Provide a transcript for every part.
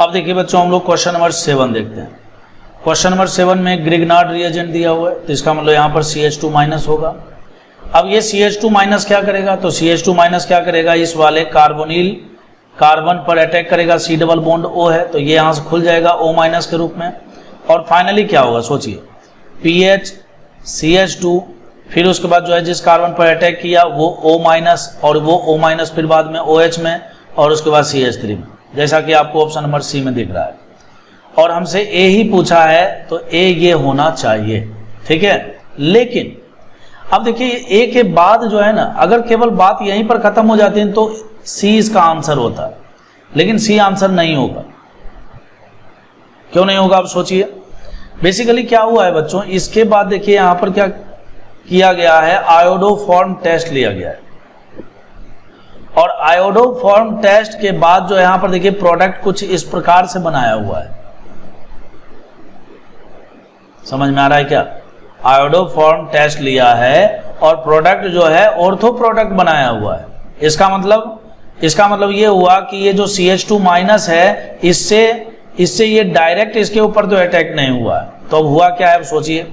अब देखिए बच्चों, हम लोग क्वेश्चन नंबर 7 देखते हैं। क्वेश्चन नंबर 7 में ग्रिग्नार्ड रिएजेंट दिया हुआ है, तो इसका मतलब यहाँ पर CH2 माइनस होगा। अब ये CH2 माइनस क्या करेगा, तो CH2 माइनस क्या करेगा, इस वाले कार्बोनिल कार्बन पर अटैक करेगा, C डबल बॉन्ड O है तो ये यहाँ से खुल जाएगा O माइनस के रूप में। और फाइनली क्या होगा सोचिए, PH CH2, फिर उसके बाद जो है जिस कार्बन पर अटैक किया वो O माइनस, और वो O माइनस फिर बाद में OH में, और उसके बाद CH3 में, जैसा कि आपको ऑप्शन नंबर C में दिख रहा है। और हमसे A ही पूछा है तो A ये होना चाहिए, ठीक है। लेकिन अब देखिए A के बाद जो है ना, अगर केवल बात यहीं पर खत्म हो जाती है तो C इसका आंसर होता है, लेकिन C आंसर नहीं होगा। क्यों नहीं होगा, आप सोचिए। बेसिकली क्या हुआ है बच्चों, इसके बाद देखिए यहां पर क्या किया गया है, आयोडोफॉर्म टेस्ट लिया गया है। और आयोडोफॉर्म टेस्ट के बाद जो यहां पर देखिए प्रोडक्ट कुछ इस प्रकार से बनाया हुआ है, समझ में आ रहा है क्या। आयोडोफॉर्म टेस्ट लिया है और प्रोडक्ट जो है ऑर्थो प्रोडक्ट बनाया हुआ है। इसका मतलब ये हुआ कि ये जो CH2 माइनस है, इससे ये डायरेक्ट इसके ऊपर तो अटैक नहीं हुआ है। तो अब हुआ क्या है, अब सोचिए।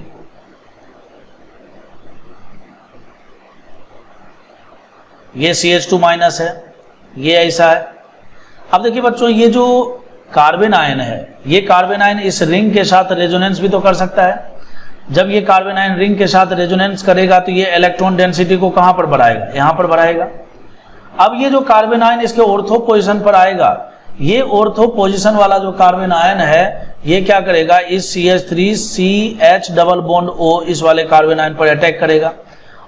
ये CH2 माइनस है, ये ऐसा है। अब देखिए बच्चों, ये जो कार्बन आयन है, ये कार्बन आयन इस रिंग के साथ रेजोनेंस भी तो कर सकता है। जब ये कार्बन आयन रिंग के साथ रेजोनेंस करेगा तो ये इलेक्ट्रॉन डेंसिटी को कहां पर बढ़ाएगा, यहां पर बढ़ाएगा। अब ये जो कार्बन आयन इसके ऑर्थो पोजीशन पर आएगा, ये ऑर्थो पोजीशन वाला जो कार्बन आयन है ये क्या करेगा, इस CH3CH डबल बॉन्ड O इस वाले कार्बन आयन पर अटैक करेगा।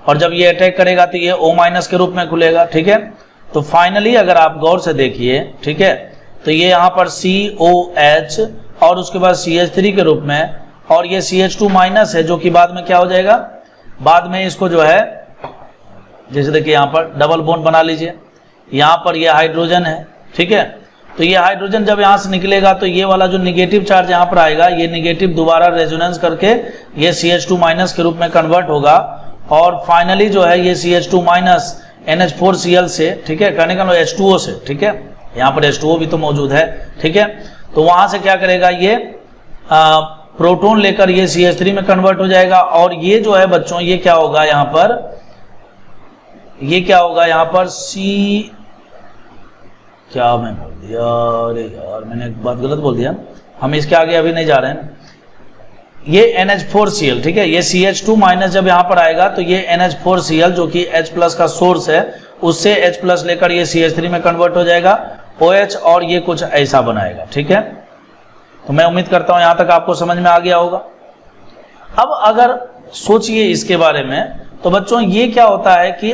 और जब ये अटैक करेगा तो ये O माइनस के रूप में खुलेगा, ठीक है। तो फाइनली अगर आप गौर से देखिए, ठीक है, तो ये यहाँ पर COH और उसके बाद CH3 के रूप में, और ये CH2 माइनस है जो कि बाद में क्या हो जाएगा, बाद में इसको जो है, जैसे देखिए यहाँ पर डबल बॉन्ड बना लीजिए, यहाँ पर ये हाइड्रोजन है, ठीक है। तो ये हाइड्रोजन जब यहाँ से निकलेगा तो ये वाला जो निगेटिव चार्ज यहाँ पर आएगा, ये निगेटिव दोबारा रेजोनेंस करके ये CH2 माइनस के रूप में कन्वर्ट होगा। और फाइनली जो है ये CH2 माइनस NH4Cl से, ठीक है, कहने का मतलब H2O से, ठीक है, यहाँ पर H2O भी तो मौजूद है, ठीक है। तो वहां से क्या करेगा, ये प्रोटॉन लेकर ये CH3 में कन्वर्ट हो जाएगा। और ये जो है बच्चों, ये क्या होगा यहाँ पर, ये क्या होगा यहाँ पर क्या मैं बोल दिया, अरे यार मैंने एक बात गलत बोल दिया, हम इसके आगे अभी नहीं जा रहे हैं। ये NH4Cl, ठीक है, ये CH2 माइनस जब यहाँ पर आएगा तो ये NH4Cl जो कि H प्लस का सोर्स है, उससे H प्लस लेकर ये CH3 में कन्वर्ट हो जाएगा OH, और ये कुछ ऐसा बनाएगा, ठीक है। तो मैं उम्मीद करता हूं यहां तक आपको समझ में आ गया होगा। अब अगर सोचिए इसके बारे में, तो बच्चों ये क्या होता है कि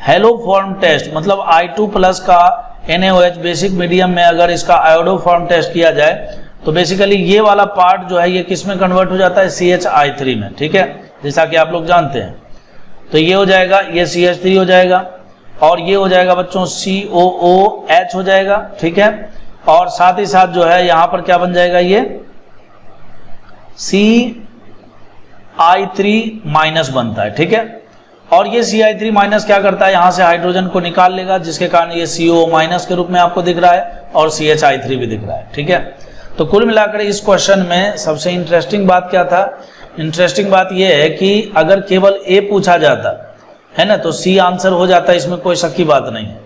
हेलोफॉर्म टेस्ट, मतलब I2 प्लस का NaOH बेसिक मीडियम में अगर इसका आयोडोफॉर्म टेस्ट किया जाए तो बेसिकली ये वाला पार्ट जो है ये किस में कन्वर्ट हो जाता है, CHI3 में, ठीक है, जैसा कि आप लोग जानते हैं। तो ये हो जाएगा, ये CH3 हो जाएगा, और ये हो जाएगा बच्चों COOH हो जाएगा, ठीक है। और साथ ही साथ जो है यहां पर क्या बन जाएगा, ये CI3 माइनस बनता है, ठीक है। और ये CI3 माइनस क्या करता है, यहां से हाइड्रोजन को निकाल लेगा, जिसके कारण ये CO माइनस के रूप में आपको दिख रहा है, और CHI3 भी दिख रहा है, ठीक है। तो कुल मिलाकर इस क्वेश्चन में सबसे इंटरेस्टिंग बात क्या था, इंटरेस्टिंग बात यह है कि अगर केवल A पूछा जाता है ना तो C आंसर हो जाता है, इसमें कोई शक की बात नहीं है।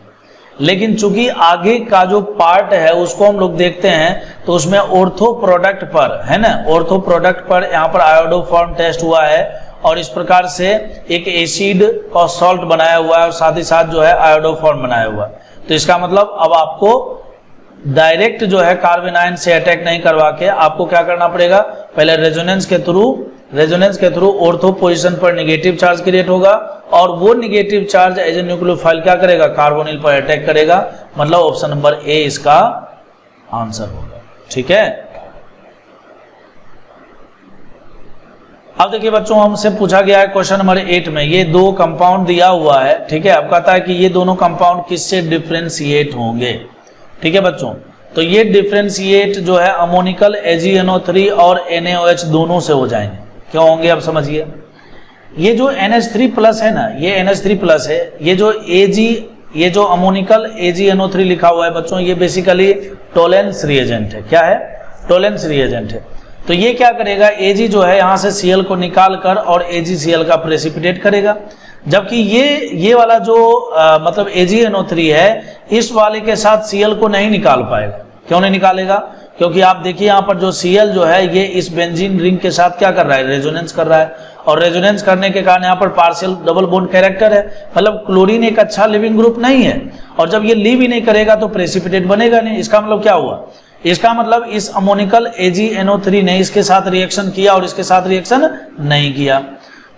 लेकिन चूंकि आगे का जो पार्ट है उसको हम लोग देखते हैं तो उसमें ऑर्थो प्रोडक्ट पर, है ना, ऑर्थो प्रोडक्ट पर यहाँ पर आयोडोफॉर्म टेस्ट हुआ है, और इस प्रकार से एक एसिड और सॉल्ट बनाया हुआ है, और साथ ही साथ जो है आयोडोफॉर्म बनाया हुआ है। तो इसका मतलब अब आपको डायरेक्ट जो है कार्बन आयन से अटैक नहीं करवा के आपको क्या करना पड़ेगा, पहले रेजोनेंस के थ्रू ऑर्थो पोजीशन पर नेगेटिव चार्ज क्रिएट होगा, और वो negative charge as a nucleophile क्या करेगा, कार्बोनिल पर अटैक करेगा। मतलब ऑप्शन नंबर A इसका आंसर होगा, ठीक है। अब देखिए बच्चों, हमसे पूछा गया है क्वेश्चन नंबर 8 में, ये दो कंपाउंड दिया हुआ है, ठीक है। अब कहता है कि ये दोनों कंपाउंड किससे डिफ्रेंशिएट होंगे, ठीक है बच्चों। तो ये डिफ्रेंशिएट जो है अमोनिकल AgNO3 और NaOH दोनों से हो जाएंगे। क्यों होंगे, अब समझिए। ये जो NH3 प्लस है ना, ये NH3 प्लस है, ये जो ये जो अमोनिकल AgNO3 लिखा हुआ है बच्चों, ये बेसिकली टोलेंस रिएजेंट है। क्या है? टोलेंस रिएजेंट है। तो ये क्या करेगा, Ag जो है यहाँ से Cl को निकाल कर और AgCl का प्रेसिपिटेट करेगा, जबकि ये वाला जो मतलब AgNO3 है, इस वाले के साथ Cl को नहीं निकाल पाएगा। क्यों नहीं निकालेगा? क्योंकि आप देखिए यहाँ पर जो Cl जो है ये इस बेंजीन रिंग के साथ क्या कर रहा है, रेजोनेंस कर रहा है, और रेजोनेंस करने के कारण यहाँ पर पार्शियल डबल बॉन्ड कैरेक्टर है, मतलब क्लोरीन एक अच्छा लिविंग ग्रुप नहीं है, और जब ये लीव ही नहीं करेगा तो प्रेसिपिटेट बनेगा नहीं। इसका मतलब क्या हुआ? इसका मतलब इस अमोनिकल AgNO3 ने इसके साथ रिएक्शन किया और इसके साथ रिएक्शन नहीं किया।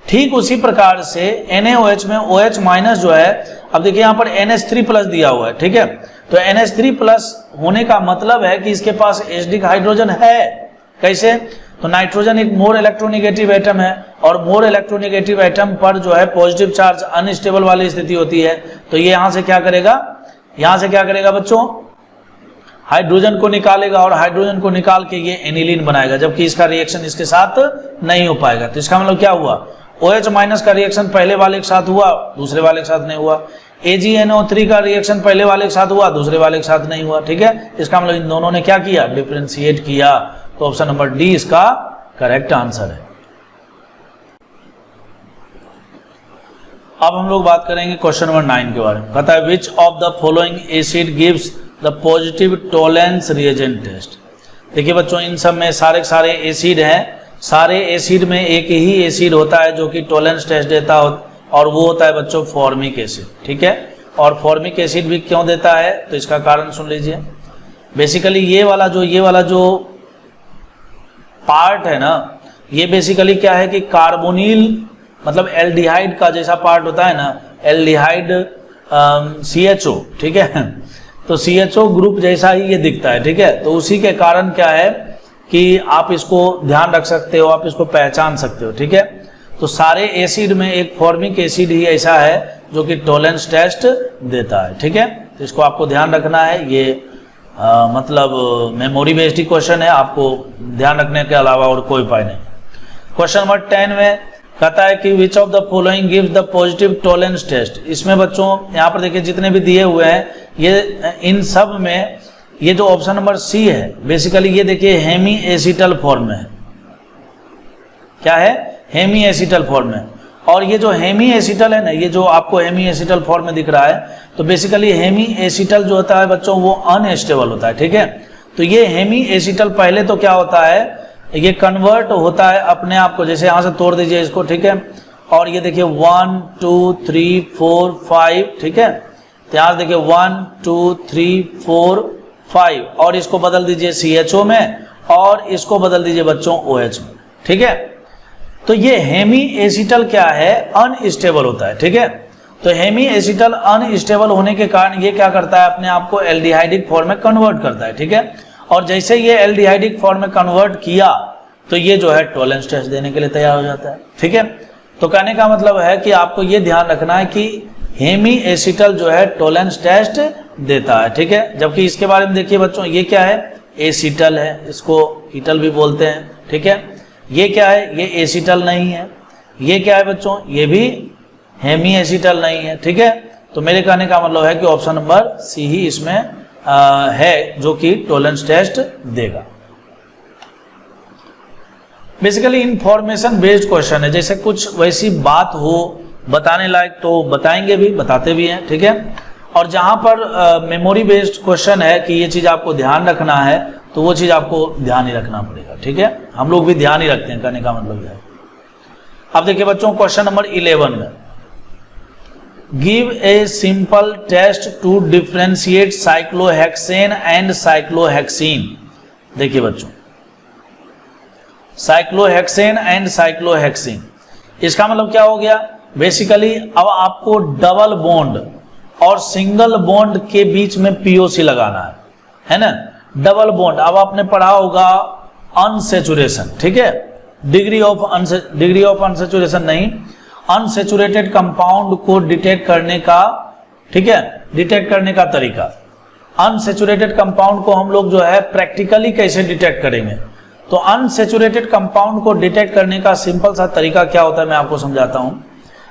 ठीक उसी प्रकार से NaOH में OH माइनस जो है, अब देखिए यहाँ पर NH3 प्लस दिया हुआ है, ठीक है, तो NH3 प्लस होने का मतलब है कि इसके पास एसिडिक हाइड्रोजन है। कैसे? तो नाइट्रोजन एक मोर इलेक्ट्रोनेगेटिव एटम है, और मोर इलेक्ट्रोनेगेटिव एटम पर जो है पॉजिटिव चार्ज अनस्टेबल वाली स्थिति होती है, तो ये यहाँ से क्या करेगा, यहाँ से क्या करेगा बच्चों, हाइड्रोजन को निकालेगा, और हाइड्रोजन को निकाल के ये एनिलीन बनाएगा, जबकि इसका रिएक्शन इसके साथ नहीं हो पाएगा। तो इसका मतलब क्या हुआ, OH माइनस का रिएक्शन पहले वाले के साथ हुआ, दूसरे वाले के साथ नहीं हुआ। AgNO3 का रिएक्शन पहले वाले के साथ हुआ, दूसरे वाले के साथ नहीं हुआ। ठीक है, इसका मतलब इन दोनों ने क्या किया, डिफरेंशिएट किया। तो ऑप्शन नंबर डी इसका करेक्ट आंसर है। अब हम लोग बात करेंगे क्वेश्चन नंबर 9 के बारे में। कहता है which of the following acid gives the positive Tollens reagent test. देखिए बच्चों, इन सब में सारे सारे एसिड हैं, सारे एसिड में एक ही एसिड होता है जो कि टोलेंस टेस्ट देता हो, और वो होता है बच्चों फॉर्मिक एसिड। ठीक है, और फॉर्मिक एसिड भी क्यों देता है, तो इसका कारण सुन लीजिए। बेसिकली ये वाला जो पार्ट है ना, ये बेसिकली क्या है कि कार्बोनिल मतलब एल्डिहाइड का जैसा पार्ट होता है ना, एल्डिहाइड CHO, ठीक है, तो CHO ग्रुप जैसा ही ये दिखता है। ठीक है, तो उसी के कारण क्या है कि आप इसको ध्यान रख सकते हो, आप इसको पहचान सकते हो। ठीक है, तो सारे एसिड में एक फॉर्मिक एसिड ही ऐसा है जो कि टोलेंस टेस्ट देता है। ठीक है, तो इसको आपको ध्यान रखना है। ये मतलब मेमोरी बेस्ड क्वेश्चन है, आपको ध्यान रखने के अलावा और कोई उपाय नहीं। क्वेश्चन नंबर 10 में कहता है कि which of the following gives the positive Tollens test. इसमें बच्चों यहाँ पर देखिए जितने भी दिए हुए हैं, ये इन सब में ये जो ऑप्शन नंबर सी है, बेसिकली ये देखिए हेमी एसिटल फॉर्म में है। क्या है, हेमी एसिटल फॉर्म में। और ये जो हेमी एसिटल है ना, ये जो आपको हेमी एसिटल फॉर्म में दिख रहा है, तो बेसिकली हेमी एसिटल जो होता है बच्चों वो अनस्टेबल होता है। ठीक है, तो ये हेमी एसिटल पहले तो क्या होता है, ये कन्वर्ट होता है अपने आप को, जैसे यहाँ से तोड़ दीजिए इसको। ठीक है, और ये देखिए 1 2 3 4 5, ठीक है, तो यहाँ देखिए 1 2 3 4 5, और इसको बदल दीजिए CHO में, और इसको बदल दीजिए बच्चों OH में। ठीक है, तो ये हेमी एसिटल क्या है, अनस्टेबल होता है। ठीक है, तो हेमी एसिटल अनस्टेबल होने के कारण ये क्या करता है, अपने आप को एल्डिहाइडिक फॉर्म में कन्वर्ट करता है। ठीक है, और जैसे ये एल्डिहाइडिक फॉर्म में कन्वर्ट किया तो ये जो है टोलेंस टेस्ट देने के लिए तैयार हो जाता है। ठीक है, तो कहने का मतलब है कि आपको ये ध्यान रखना है कि हेमी एसिटल जो है टोलेंस टेस्ट देता है। ठीक है, जबकि इसके बारे में देखिए बच्चों, ये क्या है, एसिटल है, इसको कीटल भी बोलते हैं। ठीक है, ये क्या है, ये एसिटल नहीं है। ये क्या है बच्चों, ये भी हेमी एसिटल नहीं है। ठीक है, तो मेरे कहने का मतलब है कि ऑप्शन नंबर सी ही इसमें है जो कि टोलेंस टेस्ट देगा। बेसिकली इंफॉर्मेशन बेस्ड क्वेश्चन है, जैसे कुछ वैसी बात हो बताने लायक तो बताएंगे भी, बताते भी हैं। ठीक है, और जहां पर मेमोरी बेस्ड क्वेश्चन है कि ये चीज आपको ध्यान रखना है, तो वो चीज आपको ध्यान ही रखना पड़ेगा। ठीक है, हम लोग भी ध्यान ही रखते हैं, कहने का मतलब है। अब देखिए बच्चों क्वेश्चन नंबर 11 में, give a simple test to differentiate cyclohexane and cyclohexene. देखिए बच्चों, साइक्लोहेक्सेन एंड साइक्लोहेक्सीन, इसका मतलब क्या हो गया, बेसिकली अब आपको डबल बॉन्ड और सिंगल बॉन्ड के बीच में POC लगाना है ना, डबल बॉन्ड। अब आपने पढ़ा होगा अनसेचुरेशन, ठीक है, डिग्री ऑफ अनसेचुरेशन नहीं, अनसेचुरेटेड कंपाउंड को डिटेक्ट करने का, ठीक है, डिटेक्ट करने का तरीका। अनसेचुरेटेड कंपाउंड को हम लोग जो है प्रैक्टिकली कैसे डिटेक्ट करेंगे, तो अनसेचुरेटेड कंपाउंड को डिटेक्ट करने का सिंपल सा तरीका क्या होता है, मैं आपको समझाता हूं।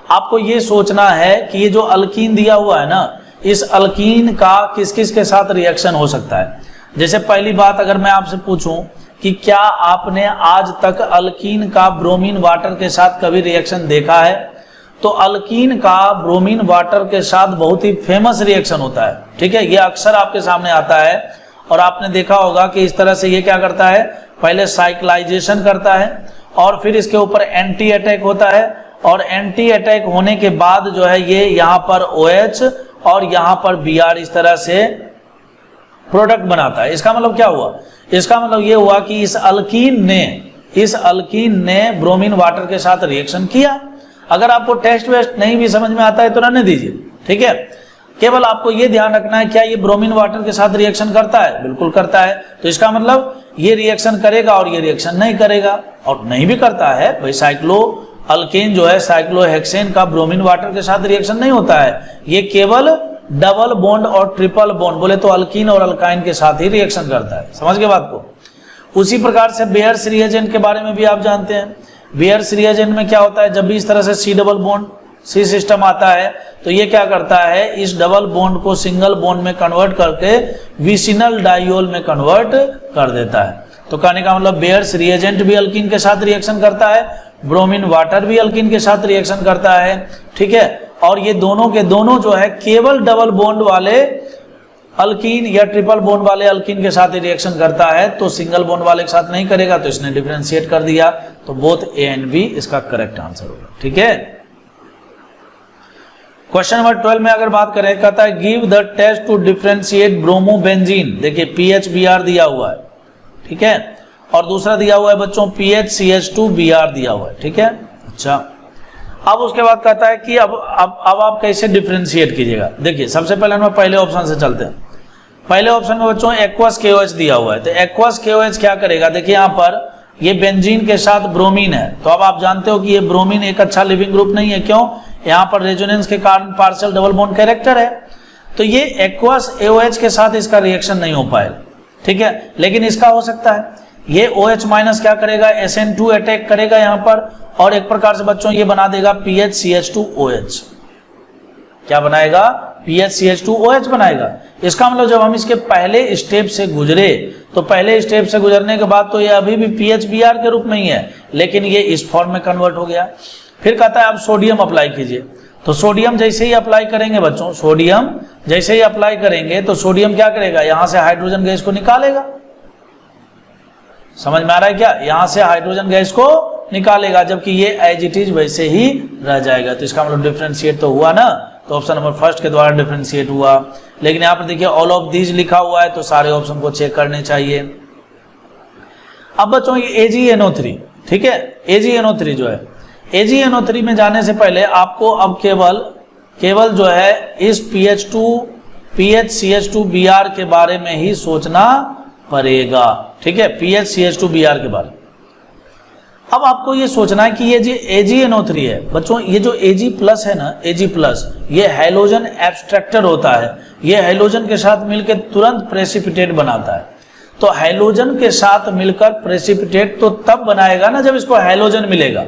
आपको ये सोचना है कि ये जो अल्कीन दिया हुआ है ना, इस अल्कीन का किस किस के साथ रिएक्शन हो सकता है। जैसे पहली बात अगर मैं आपसे पूछूं कि क्या आपने आज तक अल्कीन का ब्रोमीन वाटर के साथ कभी रिएक्शन देखा है, तो अल्कीन का ब्रोमीन वाटर के साथ बहुत ही फेमस रिएक्शन होता है। ठीक है, ये अक्सर आपके सामने आता है और आपने देखा होगा कि इस तरह से ये क्या करता है, पहले साइक्लाइजेशन करता है और फिर इसके ऊपर एंटी अटैक होता है और एंटी अटैक होने के बाद जो है ये यहाँ पर OH और यहाँ पर Br इस तरह से प्रोडक्ट बनाता है। इसका मतलब क्या हुआ, इसका मतलब ये हुआ कि इस अल्कीन ने ब्रोमीन वाटर के साथ रिएक्शन किया। अगर आपको टेस्ट वेस्ट नहीं भी समझ में आता है तो रहने दीजिए, ठीक है। केवल आपको ये ध्यान रखना है क्या ये ब्रोमीन वाटर के साथ रिएक्शन करता है, बिल्कुल करता है। तो इसका मतलब ये रिएक्शन करेगा और ये रिएक्शन नहीं करेगा, और नहीं भी करता है भाई। साइक्लो अल्केन जो है साइक्लोहेक्सेन का ब्रोमीन वाटर के साथ रिएक्शन नहीं होता है, ये केवल डबल बॉन्ड और ट्रिपल बॉन्ड, बोले तो अल्कीन और अल्काइन के साथ ही रिएक्शन करता है। समझ गए बात को। उसी प्रकार से बेयर्स रिएजेंट के बारे में भी आप जानते हैं। बेयर्स रिएजेंट में क्या होता है, जब भी इस तरह से C double bond C system आता है तो ये क्या करता है, इस डबल बॉन्ड को सिंगल बॉन्ड में कन्वर्ट करके विसिनल डाइयोल में कन्वर्ट कर देता है। तो कहने का मतलब बेयर्स रिएजेंट भी अल्कीन के साथ रिएक्शन करता है, ब्रोमीन वाटर भी अल्कीन के साथ रिएक्शन करता है, ठीक है। और ये दोनों के दोनों जो है केवल डबल बॉन्ड वाले अल्कीन या ट्रिपल बॉन्ड वाले अल्कीन के साथ ही रिएक्शन करता है, तो सिंगल बॉन्ड वाले के साथ नहीं करेगा। तो इसने डिफरेंशिएट कर दिया, तो बोथ ए एंड बी इसका करेक्ट आंसर होगा, ठीक है। क्वेश्चन नंबर 12 में अगर बात करें, कहता है give the test to differentiate bromobenzene. देखिए PHBr दिया हुआ है, ठीक है, और दूसरा दिया हुआ है बच्चों PHCH2Br दिया हुआ है, ठीक है। अच्छा, अब उसके बाद कहता है कि अब आप कैसे डिफरेंशिएट कीजिएगा। देखिए सबसे पहले हम पहले ऑप्शन से चलते हैं। पहले ऑप्शन में बच्चों एक्वस KOH दिया हुआ है, तो एक्वस KOH क्या करेगा, देखिए यहाँ पर ये बेंजीन के साथ ब्रोमीन है, तो अब आप जानते हो कि ये ब्रोमीन एक अच्छा लिविंग ग्रुप नहीं है। क्यों, यहाँ पर रेजोनेंस के कारण पार्शियल डबल बॉन्ड कैरेक्टर है, तो ये एक्वस AOH के साथ इसका रिएक्शन नहीं हो पाएगा, ठीक है। लेकिन इसका हो सकता है, ये OH माइनस क्या करेगा, SN2 अटैक करेगा यहाँ पर, और एक प्रकार से बच्चों ये बना देगा PHCH2OH। क्या बनाएगा, PHCH2OH बनाएगा। इसका मतलब जब हम इसके पहले स्टेप से गुजरे, तो पहले स्टेप से गुजरने के बाद तो ये अभी भी PHBr के रूप में ही है, लेकिन ये इस फॉर्म में कन्वर्ट हो गया। फिर कहता है आप सोडियम अप्लाई कीजिए, तो सोडियम जैसे ही अप्लाई करेंगे बच्चों, सोडियम जैसे ही अप्लाई करेंगे तो सोडियम क्या करेगा, यहां से हाइड्रोजन गैस को निकालेगा। समझ में आ रहा है क्या, यहां से हाइड्रोजन गैस को निकालेगा, जबकि ये एज इट इज वैसे ही रह जाएगा। तो इसका मतलब डिफरेंशिएट तो हुआ ना, तो ऑप्शन नंबर फर्स्ट के द्वारा डिफरेंशिएट हुआ। लेकिन यहाँ पर देखिए ऑल ऑफ दीज लिखा हुआ है, तो सारे ऑप्शन को चेक करने चाहिए। अब बच्चों ये AgNO3, ठीक है, AgNO3 जो है, AgNO3 में जाने से पहले आपको अब केवल जो है इस PHCH2Br के बारे में ही सोचना पड़ेगा, ठीक है, PHCH2Br के बारे में। अब आपको ये सोचना है कि ये जो AgNO3 है बच्चों, ये जो Ag+ है ना, Ag+, ये हैलोजन एब्स्ट्रैक्टर होता है, ये हैलोजन के साथ मिलकर तुरंत प्रेसिपिटेट बनाता है। तो हैलोजन के साथ मिलकर प्रेसिपिटेट तो तब बनाएगा ना जब इसको हैलोजन मिलेगा।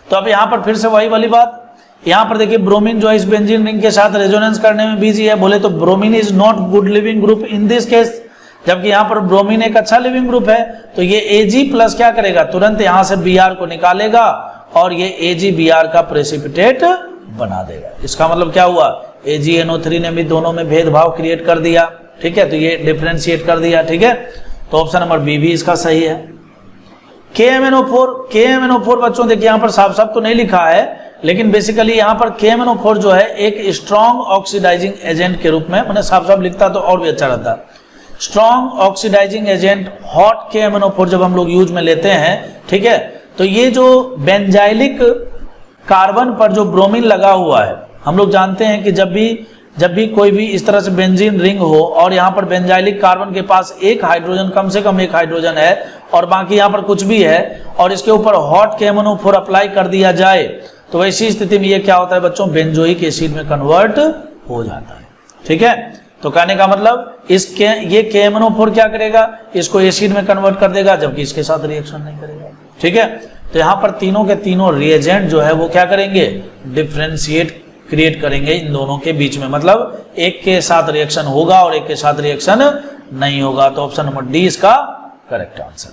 तो अब यहाँ पर फिर से वही वाली बात, यहाँ पर देखिए ब्रोमीन जो है इस बेंजीन रिंग के साथ रेजोनेंस करने में बिजी है, बोले तो bromine is not good leaving group in this case, जबकि यहाँ पर ब्रोमीन एक अच्छा लिविंग ग्रुप है। तो ये Ag+ क्या करेगा, तुरंत यहाँ से Br को निकालेगा और ये AgBr का प्रेसिपिटेट बना देगा। इसका मतलब क्या हुआ, AgNO3 ने भी दोनों में भेदभाव क्रिएट कर दिया, ठीक है, तो ये डिफरेंशिएट कर दिया, ठीक है। तो ऑप्शन नंबर बी भी इसका सही है। KMNO4 बच्चों देखिए यहाँ पर साफ साफ तो नहीं लिखा है, लेकिन बेसिकली यहाँ पर KMNO4 जो है एक स्ट्रॉन्ग ऑक्सीडाइजिंग एजेंट के रूप में, मैंने साफ साफ लिखता तो और भी अच्छा रहता। Strong oxidising agent hot KMNO4 जब हम लोग यूज में लेते हैं, ठीक है, तो ये जो बेंजाइलिक कार्बन पर जो ब्रोमीन लगा हुआ है, हम लोग जानते हैं कि जब भी कोई भी इस तरह से बेंजीन रिंग हो और यहाँ पर बेंजाइलिक कार्बन के पास एक हाइड्रोजन, कम से कम एक हाइड्रोजन है और बाकी यहाँ पर कुछ भी है, और इसके ऊपर हॉट KMNO4 अप्लाई कर दिया जाए, तो वैसी स्थिति में ये क्या होता है बच्चों, बेंजोइक एसिड में कन्वर्ट हो जाता है, ठीक है। तो कहने का मतलब ये KMNO4 क्या करेगा, इसको एसिड में कन्वर्ट कर देगा, जबकि इसके साथ रिएक्शन नहीं करेगा, ठीक है। तो यहाँ पर तीनों के तीनों रिएजेंट जो है वो क्या करेंगे, डिफरेंशिएट क्रिएट करेंगे इन दोनों के बीच में, मतलब एक के साथ रिएक्शन होगा और एक के साथ रिएक्शन नहीं होगा। तो ऑप्शन नंबर डी इसका करेक्ट आंसर।